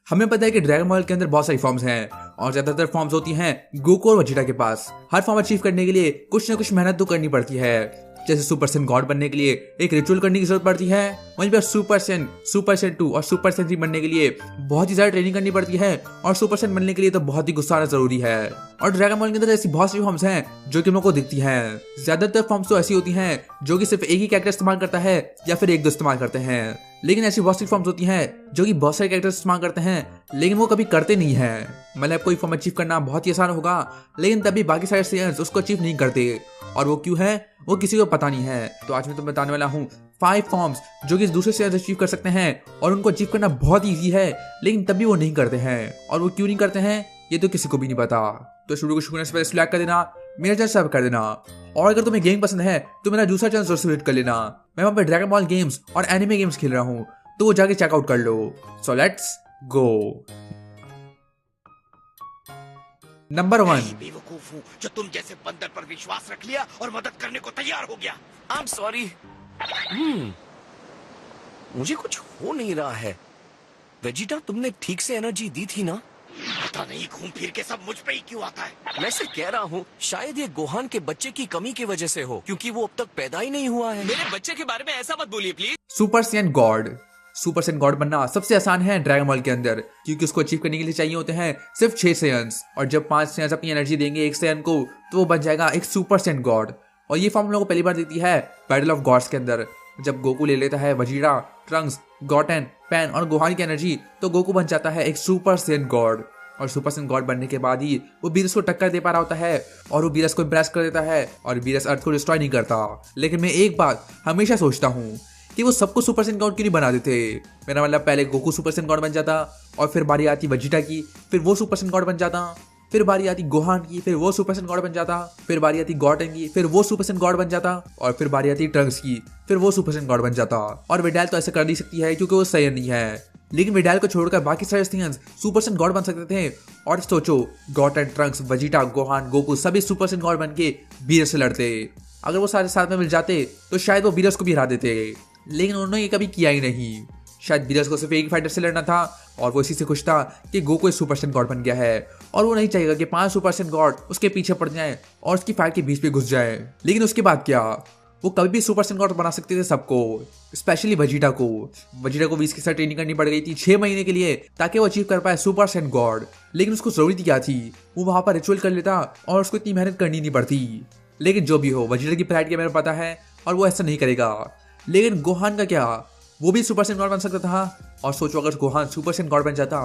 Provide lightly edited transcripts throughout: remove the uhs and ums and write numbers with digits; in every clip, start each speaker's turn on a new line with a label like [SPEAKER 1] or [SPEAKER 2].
[SPEAKER 1] हमें पता है कि ड्रैगन बॉल के अंदर बहुत सारी फॉर्म्स हैं और ज्यादातर फॉर्म्स होती हैं गोकू और वेजिटा के पास। हर फॉर्म अचीव करने के लिए कुछ ना कुछ मेहनत तो करनी पड़ती है। जैसे सुपर सैयन गॉड बनने के लिए एक रिचुअल करने की जरूरत पड़ती है, वहीं पर सुपर सैयन 2 और सुपर सैयन 3 बनने के लिए बहुत ही ज्यादा ट्रेनिंग करनी पड़ती है और सुपर सैयन बनने के लिए तो बहुत ही गुस्सा आना जरूरी है। और ड्रैगन बॉल के अंदर ऐसी बहुत सी फॉर्म्स हैं जो कि हम लोग को दिखती हैं। ज्यादातर फॉर्म्स तो ऐसी होती हैं जो कि सिर्फ एक ही कैरेक्टर इस्तेमाल करता है या फिर एक दो इस्तेमाल करते हैं, लेकिन ऐसी बहुत सी फॉर्म्स होती हैं जो कि बहुत सारे कैरेक्टर्स इस्तेमाल करते हैं लेकिन वो कभी करते नहीं है। मतलब कोई फॉर्म अचीव करना बहुत ही आसान होगा लेकिन तभी बाकी सारे सेयर्स उसको अचीव नहीं करते, और वो क्यों है वो किसी को पता नहीं है। तो आज मैं तुम्हें बताने वाला हूँ 5 फॉर्म्स जो कि दूसरे सेयर्स अचीव कर सकते हैं और उनको अचीव करना बहुत ईजी है लेकिन तभी वो नहीं करते हैं, और वो क्यों नहीं करते हैं ये तो किसी को भी नहीं पता। तो शुरू को शुरू करने से पहले लाइक कर देना, मेरा चैनल सब्सक्राइब कर देना, और अगर तुम्हें गेम पसंद है तो मेरा दूसरा चैनल जरूर विजिट कर लेना। मैं वहां पे ड्रैगन बॉल गेम्स और एनिमे गेम्स खेल रहा हूँ, तो वो जाके चेकआउट कर लो। So let's go. नंबर 1,
[SPEAKER 2] बेवकूफ हूँ जो तुम जैसे बंदर पर विश्वास रख लिया और मदद करने को तैयार हो गया।
[SPEAKER 3] I'm sorry. मुझे कुछ हो नहीं रहा है। वेजिटा, तुमने ठीक से एनर्जी दी थी ना?
[SPEAKER 2] पता नहीं घूम फिर के सब मुझ पे ही क्यों आता है।
[SPEAKER 3] मैं से कह रहा हूँ शायद ये गोहान के बच्चे की कमी की वजह से हो, क्योंकि वो अब तक पैदा ही नहीं हुआ है।
[SPEAKER 4] मेरे बच्चे के बारे में ऐसा मत बोलिए please.
[SPEAKER 1] Super Saiyan God. Super Saiyan God बनना सबसे आसान है ड्रैगन बॉल के अंदर, क्योंकि उसको अचीव करने के लिए चाहिए होते हैं सिर्फ 6 सेयन्स, और जब 5 सेयन्स अपनी एनर्जी देंगे एक सेयन को तो वो बन जाएगा एक सुपर सैयन गॉड। और ये फॉर्म हम लोगों को पहली बार देती है बैटल ऑफ गॉड्स के अंदर, जब गोकू ले लेता है वजीरा, ट्रंक्स, गोटेन, पैन और गोहान की एनर्जी तो गोकू बन जाता है एक सुपर सैयन गॉड। और सुपर सैयन गॉड बनने के बाद ही वो बीरस को टक्कर दे पा रहा होता है और वो बीरस को इम्प्रेस कर देता है, और बीरस अर्थ को डिस्ट्रॉय नहीं करता। लेकिन मैं एक बात हमेशा सोचता हूँ कि वो सबको सुपर सैयन गॉड क्यों नहीं बना देते। मेरा मतलब पहले गोकू सुपर सैयन गॉड बन जाता, और फिर बारी आती वजीटा की, फिर वो सुपर सैयन गॉड बन जाता, फिर बारी आती गोहान की, फिर वो सुपर सैयन गॉड बन जाता, फिर बारी आती गोटेन की, फिर वो सुपर सैयन गॉड बन जाता, और फिर बारी आती ट्रंक्स की, फिर वो सुपर सैयन गॉड बन जाता। और विडाल तो ऐसे कर नहीं सकती है क्योंकि वो सैयन नहीं है, लेकिन विडाल को छोड़कर बाकी सारे सेयन्स सुपर सैयन गॉड बन सकते थे। और सोचो, Goten, Trunks, Vegeta, Gohan, Goku सभी सुपर सैयन गॉड बन के बीरस से लड़ते। अगर वो सारे साथ में मिल जाते तो शायद वो बीरस को भी हरा देते, लेकिन उन्होंने ये कभी किया ही नहीं। शायद बीरस को सिर्फ एक फाइटर से लड़ना था और वो इसी से खुश था कि गोकू एक सुपर सैयन गॉड बन गया है, और वो नहीं चाहेगा कि 5 सुपर सैयन गॉड उसके पीछे पड़ जाएं और उसकी फाइट के बीच में घुस जाए। लेकिन उसके बाद क्या, वो कभी भी सुपर सैयन गॉड बना सकते थे सबको, स्पेशली वजीटा को। वजीटा को 20 के साथ ट्रेनिंग करनी पड़ गई थी 6 महीने के लिए ताकि वो अचीव कर पाए सुपर सैयन गॉड। लेकिन उसको जरूरत क्या थी, वो वहां पर रिचुअल कर लेता और उसको इतनी मेहनत करनी नहीं पड़ती। लेकिन जो भी हो, वजीटा की प्राइड के मेरे पता है और वो ऐसा नहीं करेगा। लेकिन गोहान का क्या, वो भी सुपर सैयन गॉड बन सकता था। और सोचो, अगर गोहान सुपर सैयन गॉड बन जाता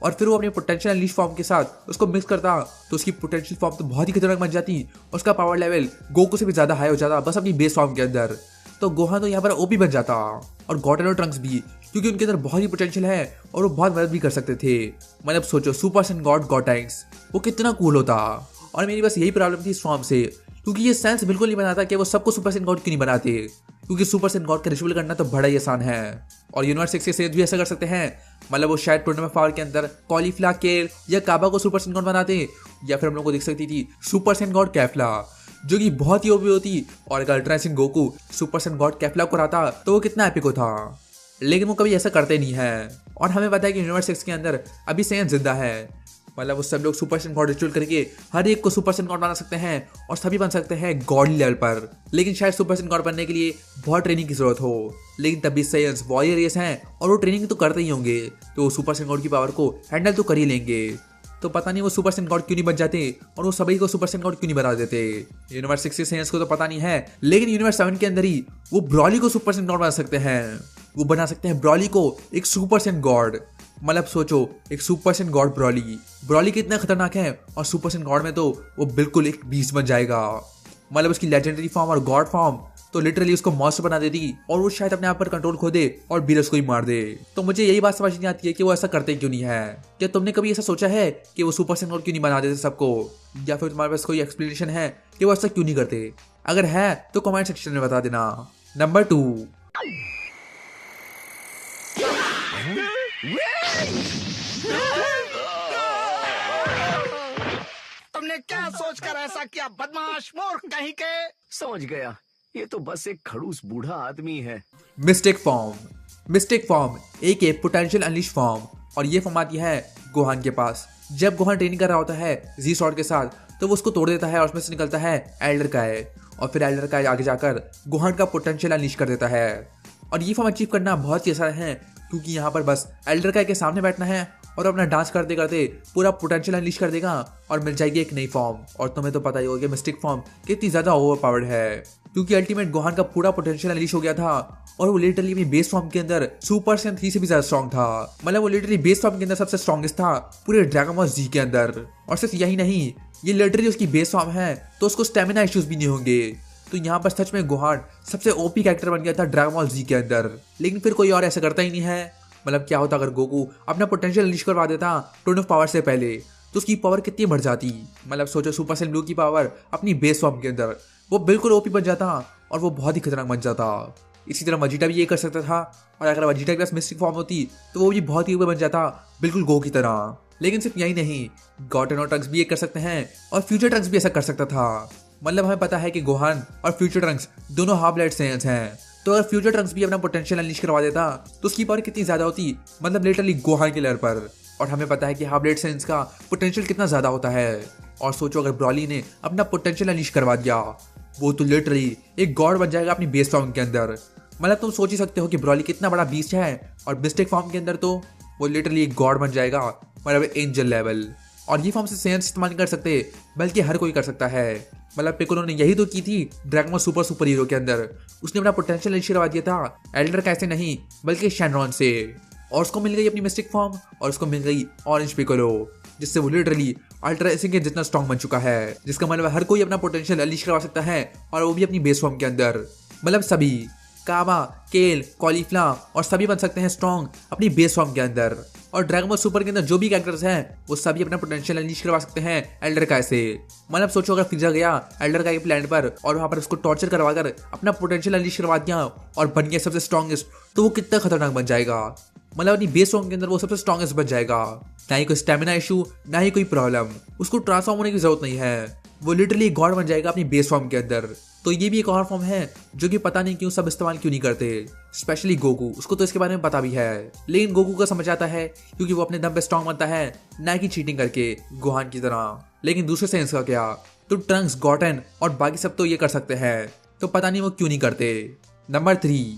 [SPEAKER 1] और फिर वो अपने पोटेंशियल अनलीश फॉर्म के साथ उसको मिक्स करता तो उसकी पोटेंशियल फॉर्म तो बहुत ही खतरनाक बन जाती, उसका पावर लेवल गोकू से भी ज्यादा हाई हो जाता बस अपनी बेस फॉर्म के अंदर। तो गोहान तो यहाँ पर ओपी बन जाता, और गोटेन और ट्रंक्स भी, क्योंकि उनके अंदर बहुत ही पोटेंशियल है और वो बहुत मदद भी कर सकते थे। मतलब सोचो, सुपर सैयन गॉड गोटेंक्स, वो कितना कूल होता। और मेरी बस यही प्रॉब्लम थी इस फॉर्म से, क्योंकि ये सेंस बिल्कुल नहीं बनाता कि वो सबको सुपर सैयन गॉड क्यों नहीं बनाते, क्योंकि सुपर सैयन गॉड का रिचुअल करना तो बड़ा ही आसान है। और यूनिवर्स 6 के सेयर्स भी ऐसा कर सकते हैं। मतलब वो शायद टूर्नामेंट पावर के अंदर कॉलीफ्ला, केल या काबा को सुपर सैयन गॉड बनाते, या फिर हम लोग को दिख सकती थी सुपर सैयन गॉड कैफ्ला, जो कि बहुत ही ओपी होती। और अगर ultra Saiyan Goku super Saiyan god Kefla को हराता तो वो कितना एपिक था। लेकिन वो कभी ऐसा करते नहीं है। और हमें पता है कि यूनिवर्स 6 के अंदर अभी सेयन जिंदा है। मतलब वो सब लोग सुपर सैयन गॉड रिचुअल करके हर एक को सुपर सैयन गॉड बना सकते हैं और सभी बन सकते हैं गॉडली लेवल पर। लेकिन शायद सुपर सैयन गॉड बनने के लिए बहुत ट्रेनिंग की जरूरत हो, लेकिन तब भी सेयन्स वॉरियर रेस हैं और वो ट्रेनिंग तो करते ही होंगे, तो वो सुपर सैयन गॉड की पावर को हैंडल तो कर ही लेंगे। तो पता नहीं वो सुपर सैयन गॉड क्यों नहीं बन जाते और वो सभी को सुपर सैयन गॉड क्यों नहीं बना देते। यूनिवर्स 6 के सेयन्स को तो पता नहीं है, लेकिन यूनिवर्स 7 के अंदर ही वो ब्रॉली को सुपर सैयन गॉड बना सकते हैं। वो बना सकते हैं ब्रॉली को एक सुपर सैयन गॉड। मतलब सोचो, एक सुपर सैयन गॉड ब्रॉली कितना खतरनाक है, और सुपर सैयन गॉड में तो वो बिल्कुल एक बीस्ट बन जाएगा। मतलब उसकी लेजेंडरी फॉर्म और गॉड फॉर्म तो लिटरली उसको मॉन्स्टर बना देती, और वो शायद अपने आप पर कंट्रोल खो दे और बीरस को ही मार दे। तो मुझे यही बात समझ नहीं आती है कि वो ऐसा करते क्यों नहीं है। क्या तुमने कभी ऐसा सोचा है कि वो सुपर सैयन गॉड क्यों नहीं बना देते सबको, या फिर तुम्हारे पास कोई एक्सप्लेनेशन है कि वो ऐसा क्यों नहीं करते? अगर है तो कमेंट सेक्शन में बता देना। नंबर 2,
[SPEAKER 2] तुमने क्या सोचकर ऐसा किया, बदमाश मूर्ख कहीं के।
[SPEAKER 3] समझ गया, ये तो बस एक खड़ूस बूढ़ा आदमी है।
[SPEAKER 1] मिस्टेक फॉर्म एक पोटेंशियल अनलीश फॉर्म। और ये फॉर्म आती है गोहान के पास। जब गोहान ट्रेनिंग कर रहा होता है जी शॉर्ट के साथ, तो वो उसको तोड़ देता है और उसमें से निकलता है एल्डर काय, और फिर एल्डर काय आगे जाकर गोहान का पोटेंशियल अनलीश कर देता है। और ये फॉर्म अचीव करना बहुत ही आसान है, क्योंकि यहाँ पर बस एल्डर काय के सामने बैठना है और अपना डांस करते करते पूरा पोटेंशियल अनलीश कर देगा और मिल जाएगी एक नई फॉर्म। और तुम्हें तो पता ही होगा कि मिस्टिक फॉर्म कितनी ज्यादा ओवरपावर्ड है, क्योंकि अल्टीमेट गोहान का पूरा पोटेंशियल अनलीश हो गया था और वो लिटरली अपनी बेस फॉर्म के अंदर सुपर सैयन 3 से भी ज्यादा स्ट्रॉन्ग था। मतलब वो लिटरली बेस फॉर्म के अंदर सबसे स्ट्रॉन्गेस्ट था पूरे ड्रैगन बॉल जी के अंदर। और सिर्फ यही नहीं, ये लिटरली उसकी बेस फॉर्म है तो उसको स्टेमिना इश्यूज भी नहीं होंगे। तो यहाँ पर सच में गोहान सबसे ओपी कैरेक्टर बन गया था ड्रैगन बॉल जी के अंदर। लेकिन फिर कोई और ऐसा करता ही नहीं है। मतलब क्या होता अगर गोकू अपना पोटेंशियल अनलीश करवा देता टोन ऑफ पावर से पहले, तो उसकी पावर कितनी बढ़ जाती। मतलब सोचो सुपर सैयन ब्लू की पावर अपनी बेस फॉर्म के अंदर वो बिल्कुल ओपी बन जाता और वो बहुत ही खतरनाक बन जाता। इसी तरह वजीटा भी ये कर सकता था, और अगर वजीटा के पास मिस्टिक फॉर्म होती तो वो भी बहुत ही ओपी बन जाता, बिल्कुल गो की तरह। लेकिन सिर्फ यही नहीं, गॉटन और ट्रंक्स भी ये कर सकते हैं और फ्यूचर ट्रंक्स भी ऐसा कर सकता था। मतलब हमें पता है कि गोहान और फ्यूचर ट्रंक्स दोनों हाफ ब्लड सेयन्स हैं, तो अगर फ्यूचर ट्रंक्स भी अपना पोटेंशियल अनलीश करवा देता तो उसकी पावर कितनी ज्यादा होती, मतलब लिटरली गोहान के लेवल पर। और हमें पता है कि हाफ ब्लड सेयन्स का पोटेंशियल कितना ज्यादा होता है। और सोचो अगर ब्रॉली ने अपना पोटेंशियल अनलीश करवा दिया, वो तो लिटरली एक गॉड बन जाएगा अपनी बेस फॉर्म के अंदर। मतलब तुम सोच ही सकते हो कि ब्रॉली कितना बड़ा बीस्ट है, और मिस्टिक फॉर्म के अंदर तो वो लिटरली एक गॉड बन जाएगा, मतलब एंजल लेवल। और ये फॉर्म से सेयन्स इस्तेमाल नहीं कर सकते, बल्कि हर कोई कर सकता है। मतलब पिकोलो ने यही तो की थी ड्रैगन बॉल सुपर हीरो के अंदर। उसने अपना पोटेंशियल अनलीश करवा दिया था एल्डर कैसे नहीं बल्कि शैनरॉन से, और उसको मिल गई अपनी मिस्टिक फॉर्म और उसको मिल गई ऑरेंज पिकोलो, जिससे वो लिटरली अल्ट्रा एसिंग के जितना स्ट्रॉन्ग बन चुका है। जिसका मतलब हर कोई अपना पोटेंशियल अनलीश करवा सकता है, और वो भी अपनी बेस फॉर्म के अंदर। मतलब सभी काबा, केल, कॉलीफ्ला और सभी बन सकते हैं स्ट्रॉन्ग अपनी बेस फॉर्म के अंदर। और ड्रैगन बॉल सुपर के अंदर जो भी कैरेक्टर्स हैं वो सभी अपना पोटेंशियल अनलीश करवा सकते हैं एल्डर काय से। मतलब सोचो अगर फ्रीजा गया एल्डर काय के प्लैनेट पर और वहां पर उसको टॉर्चर करवा कर अपना पोटेंशियल अनलीश करवा दिया और बन गया सबसे स्ट्रॉन्गेस्ट, तो वो कितना खतरनाक बन जाएगा। मतलब अपनी बेस फॉर्म के अंदर वो सबसे स्ट्रॉन्गेस्ट बन जाएगा। ना ही कोई स्टेमिना इशू, ना ही कोई प्रॉब्लम, उसको ट्रांसफॉर्म होने की जरूरत नहीं है, वो लिटरली गॉड बन जाएगा अपनी बेस फॉर्म के अंदर। तो ये भी एक और फॉर्म है जो कि पता नहीं क्यों सब इस्तेमाल क्यों नहीं करते, स्पेशली गोकू। उसको तो इसके बारे में पता भी है, लेकिन गोकू का समझ आता है क्योंकि वो अपने दम पे स्ट्रॉन्ग बनता है, ना कि चीटिंग करके गोहान की तरह। लेकिन दूसरे सेंस का क्या, तो ट्रंक्स, गॉटन और बाकी सब तो ये कर सकते हैं, तो पता नहीं वो क्यों नहीं करते। नंबर 3,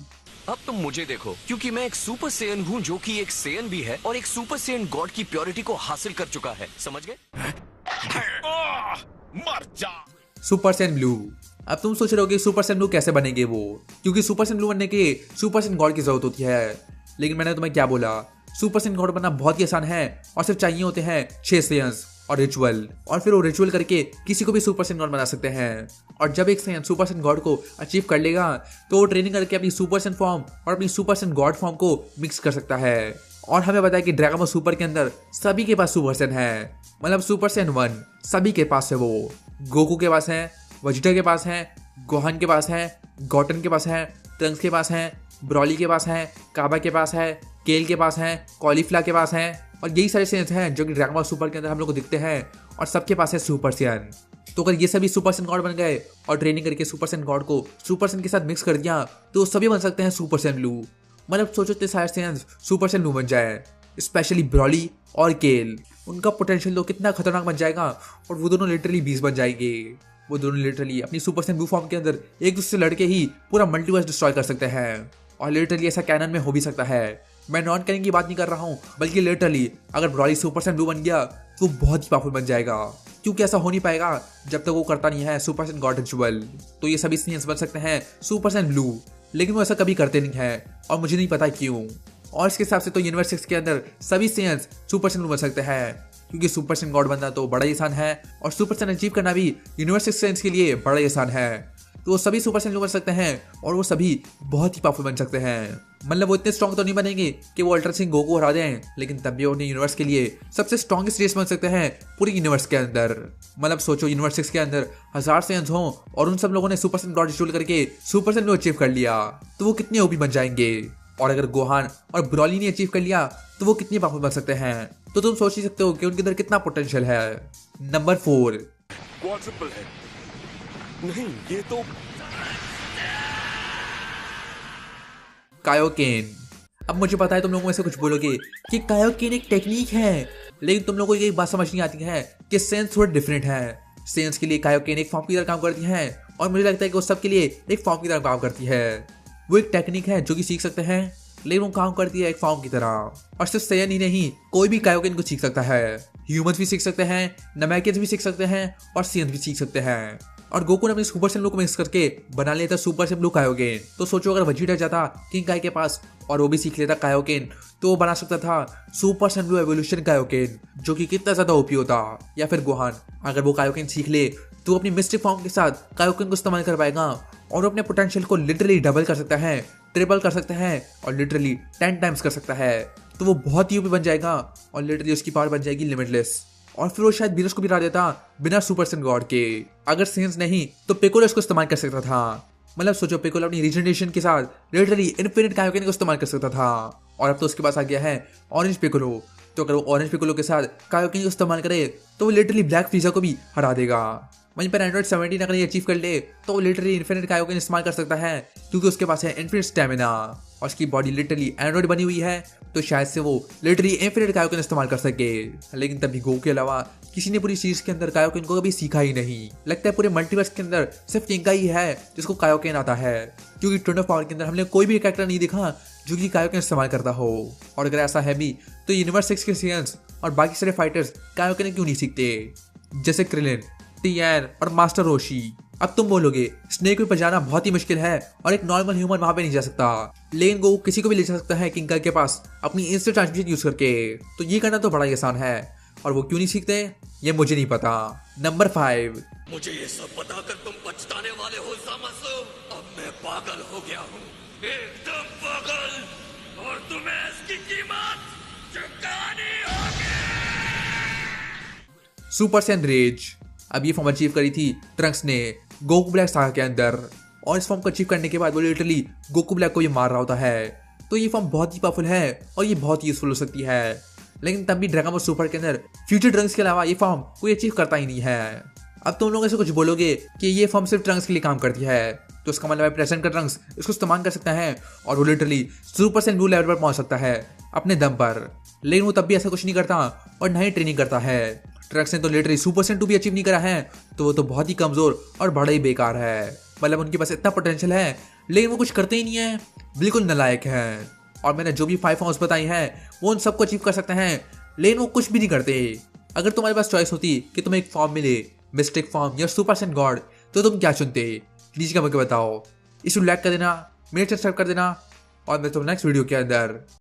[SPEAKER 3] अब तुम मुझे देखो, क्योंकि मैं एक सुपर सेयन हूँ जो कि एक सेयन भी है और एक सुपर सेयन गॉड की प्योरिटी को हासिल कर चुका है। समझ गए?
[SPEAKER 2] मर जा।
[SPEAKER 1] Super Saiyan blue. अब तुम सोच रहे हो कि सुपर सैयन ब्लू कैसे बनेंगे वो, क्योंकि सुपर सैयन ब्लू बनने के सुपर सैयन गॉड की जरूरत होती है। लेकिन मैंने तुम्हें क्या बोला, सुपर सैयन गॉड बनना बहुत ही आसान है और सिर्फ चाहिए होते हैं 6 सेयन्स और रिचुअल, और फिर वो रिचुअल करके किसी को भी सुपर सैयन गॉड बना सकते हैं। और जब एक सेयन सुपर सैयन गॉड को अचीव कर लेगा तो वो ट्रेनिंग करके अपनी सुपर सैयन फॉर्म और अपनी सुपर सैयन गॉड फॉर्म को मिक्स कर सकता है। और हमें पता है कि ड्रैगन बॉल सुपर के अंदर सभी के पास सुपर सैयन है, मतलब सुपर सैयन 1 सभी के पास है। वो गोकू के पास है, वजीटा के पास है, गोहान के पास है, गॉटन के पास है, ट्रंक्स के पास है, ब्रॉली के पास है, काबा के पास है, केल के पास है, कॉलीफ्ला के पास है, और यही सारे सेयन्स हैं जो कि ड्रैगन बॉल सुपर के अंदर हम लोग को दिखते हैं, और सबके पास है सुपर सैयन। तो अगर ये सभी सुपर सैयन गॉड बन गए और ट्रेनिंग करके सुपर सैयन गॉड को सुपर सैयन के साथ मिक्स कर दिया तो सभी बन सकते हैं सुपर सैयन ब्लू। मतलब सोचो इतने सारे सेयन्स सुपर सैयन ब्लू बन जाए, स्पेशली ब्रॉली और केल। उनका पोटेंशियल तो कितना खतरनाक बन जाएगा, और वो दोनों लिटरली 20 बन जाएंगे। वो दोनों लिटरली अपनी सुपर सैयन ब्लू फॉर्म के अंदर एक दूसरे से लड़के ही पूरा मल्टीवर्स डिस्ट्रॉय कर सकते हैं, और लिटरली ऐसा कैनन में हो भी सकता है। मैं नॉन कैनन की बात नहीं कर रहा हूँ, बल्कि लिटरली अगर ब्रॉली सुपर सैयन ब्लू बन गया तो बहुत ही पावरफुल बन जाएगा, क्योंकि ऐसा हो नहीं पाएगा जब तक वो करता नहीं है सुपर सैयन गॉड रिचुअल। तो ये सभी सेयन्स बन सकते हैं सुपर सैयन ब्लू, लेकिन वो ऐसा कभी करते नहीं है और मुझे नहीं पता क्यों। और इसके हिसाब से तो यूनिवर्स 6 के अंदर सभी सेयन्स सुपर सैयन ब्लू बन सकते हैं, क्योंकि सुपर सैयन गॉड बनना तो बड़ा ही आसान है और सुपर सैयन अचीव करना भी यूनिवर्स 6 सेयन्स के लिए बड़ा ही आसान है। तो वो सभी सुपर सैयन ब्लू बन सकते हैं और वो सभी बहुत ही पावरफुल बन सकते हैं। मतलब वो इतने स्ट्रॉन्ग तो नहीं बनेंगे कि वो अल्ट्रा सिंह गोकू हरा दें, लेकिन तब भी अपने यूनिवर्स के लिए सबसे स्ट्रॉन्गेस्ट रेस बन सकते हैं पूरी यूनिवर्स के अंदर। मतलब सोचो यूनिवर्स 6 के अंदर 1000 सेयन्स हों और उन सब लोगों ने सुपर सैयन गॉड रिचुअल करके सुपर सैयन ब्लू अचीव कर लिया, तो वो कितने ओपी बन जाएंगे। और अगर गोहान और ब्रॉली ने अचीव कर लिया तो वो कितने पावरफुल बन सकते हैं। तो तुम सोच ही सकते हो कि उनके अंदर कितना पोटेंशियल है। नंबर 4,
[SPEAKER 3] क्वाड्रुपल है। नहीं, ये तो
[SPEAKER 1] कायोकेन। अब मुझे पता है तुम लोगों में से कुछ बोलोगे कि कायोकेन एक टेक्निक है, लेकिन तुम लोगों को ये बात समझ नहीं आती है कि सेंस थोड़ा डिफरेंट है। सेंस के लिए कायोकेन एक फॉर्म की तरह काम करती है और मुझे लगता है कि वो सबके लिए एक फॉर्म की तरह काम करती है। वो एक टेक्निक है जो कि सीख सकते हैं, लेकिन वो काम करती है एक फॉर्म की तरह। और सिर्फ सेयन ही नहीं, कोई भी कायोकेन को सीख सकता है। ह्यूमंस भी सीख सकते हैं, नमैकियंस भी सीख सकते हैं और सेयंस भी सीख सकते हैं। और गोकू ने अपने सुपर सैयन को मिक्स करके बना लेता सुपर सैयन ब्लू कायोकेन। तो सोचो अगर वेजिटा जाता किंग काय के पास और वो भी सीख लेता कायोकेन, तो वो बना सकता था super Saiyan blue evolution Kaioken, जो कि कितना ज्यादा ओपी होता। या फिर गोहान अगर वो कायोकेन सीख ले तो अपनी मिस्टिक फॉर्म के साथ कायोकेन को इस्तेमाल कर पाएगा और अपने पोटेंशियल को लिटरली डबल कर सकता है, ट्रिपल कर सकता है और लिटरली 10 टाइम्स कर सकता है। तो वो बहुत ही ओपी बन जाएगा और लिटरली उसकी पावर बन जाएगी लिमिटलेस। और फिर वो शायद वीनस को भी हरा देता बिना सुपर सैयन गॉड के। अगर सेंस नहीं तो पिकोलो इसको इस्तेमाल कर सकता था। मतलब सोचो पिकोलो अपनी रीजनरेशन के साथ लिटरली इनफिनिट कायोकेन को इस्तेमाल कर सकता था। और अब तो उसके पास आ गया है ऑरेंज पिकोलो। तो अगर वो ऑरेंज पिकोलो के साथ कायोकेन को इस्तेमाल करे तो वो लिटरली ब्लैक फ्रीजा को भी हरा देगा। वहीं पर एंड्रॉइड 17 अगर ये अचीव कर ले तो वो लिटरली इनफिनिट कायोकेन इस्तेमाल कर सकता है, क्योंकि उसके पास है इनफिनिट स्टैमिना और उसकी बॉडी लिटरली एंड्रॉइड बनी हुई है। तो शायद से वो लिटरली इनफिनिट कायोकेन इस्तेमाल कर सके। लेकिन तभी गोकू के अलावा किसी ने पूरी सीरीज के अंदर कायोकेन को कभी सीखा ही नहीं। लगता है पूरे मल्टीवर्स के अंदर सिर्फ किंग ही है जिसको कायोकेन आता है, क्योंकि ट्विन ऑफ पावर के अंदर हमने कोई भी कैरेक्टर नहीं देखा जो कि कायोकेन इस्तेमाल करता हो। और अगर ऐसा है भी तो यूनिवर्स 6 के सेयंस और बाकी सारे फाइटर्स कायोकेन क्यों नहीं सीखते, जैसे क्रिलिन, टियान और मास्टर रोशी। अब तुम बोलोगे स्नेक पे जाना बहुत ही मुश्किल है और एक नॉर्मल ह्यूमन वहां पे नहीं जा सकता, लेकिन वो किसी को भी ले जा सकता है किंग काय के पास अपनी इंस्टेंट ट्रांसमिशन यूज करके। तो ये करना तो बड़ा ही आसान है, और वो क्यों नहीं सीखते ये मुझे नहीं पता। नंबर 5,
[SPEAKER 2] मुझे ये सब बताकर तुम पछताने वाले हो ज़ामासु। अब मैं पागल हो गया हूँ, एकदम पागल, और तुम्हें इसकी कीमत चुकानी होगी।
[SPEAKER 1] Super Saiyan rage. अब ये फॉर्म अचीव करी थी ट्रंक्स ने गोकू ब्लैक सागा के अंदर, और इस फॉर्म को अचीव करने के बाद वो लिटरली गोकू ब्लैक को ये मार रहा होता है। तो ये फॉर्म बहुत ही पावरफुल है और ये बहुत ही यूजफुल हो सकती है। लेकिन तब भी ड्रैगन बॉल सुपर के अंदर फ्यूचर ट्रंक्स के अलावा ये फॉर्म कोई अचीव करता ही नहीं है। अब तुम लोग ऐसे कुछ बोलोगे कि ये फॉर्म सिर्फ ट्रंक्स के लिए काम करती है, तो इसका मतलब है प्रेजेंट का ट्रंक्स इसको इस्तेमाल कर सकता है और वो literally super Saiyan blue level पर पहुंच सकता है अपने दम पर। लेकिन वो तब भी ऐसा कुछ नहीं करता और ना ही ट्रेनिंग करता है। ट्रंक्स ने तो लिटरली सुपर सैयन 2 भी अचीव नहीं करा है, तो वो तो बहुत ही कमजोर और बड़ा ही बेकार है। मतलब उनके पास इतना पोटेंशियल है लेकिन वो कुछ करते ही नहीं है, बिल्कुल नालायक है। और मैंने जो भी 5 फॉर्म्स बताई हैं वो उन सबको अचीव कर सकते हैं, लेकिन वो कुछ भी नहीं करते। अगर तुम्हारे पास चॉइस होती कि तुम्हें एक फॉर्म मिले, मिस्टिक फॉर्म या सुपर सैयन गॉड, तो तुम क्या चुनते? नीचे कमेंट में बताओ। इसे लाइक कर देना, मेरे चैनल सब्सक्राइब कर देना, और मैं तो नेक्स्ट वीडियो के अंदर